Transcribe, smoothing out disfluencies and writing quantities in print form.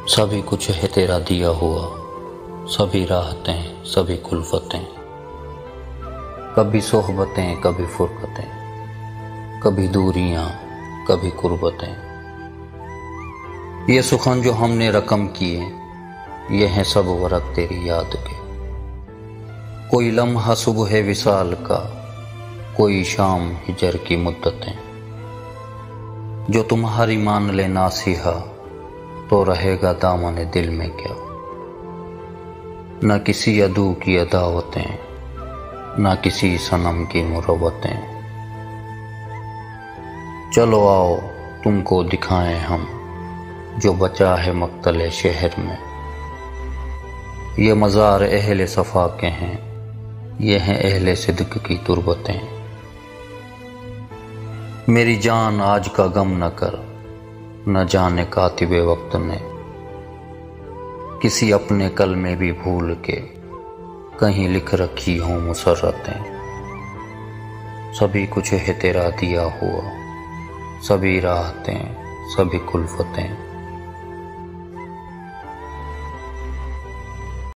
सभी कुछ है तेरा दिया हुआ, सभी राहतें सभी कुल्फतें, कभी सोहबतें कभी फुरकतें, कभी दूरियां कभी कुर्बतें। ये सुखन जो हमने रकम किए, ये हैं सब वरक तेरी याद के। कोई लम्हा सुबह विसाल का, कोई शाम हिजर की मुद्दतें। जो तुम्हारी मान ले नासिहा, तो रहेगा दामन दिल में क्या। न किसी अदू की अदावतें, न किसी सनम की मुरव्वतें। चलो आओ तुमको दिखाएं हम, जो बचा है मक्तले शहर में। ये मज़ार अहले सफ़ा के हैं, ये हैं अहले सिद्क की तुरबतें। मेरी जान आज का गम न कर, न जाने कातिबे वक्त ने किसी अपने कल में भी भूल के कहीं लिख रखी हों मुसर्रतें। सभी कुछ है तेरा दिया हुआ, सभी राहतें सभी कुल्फतें।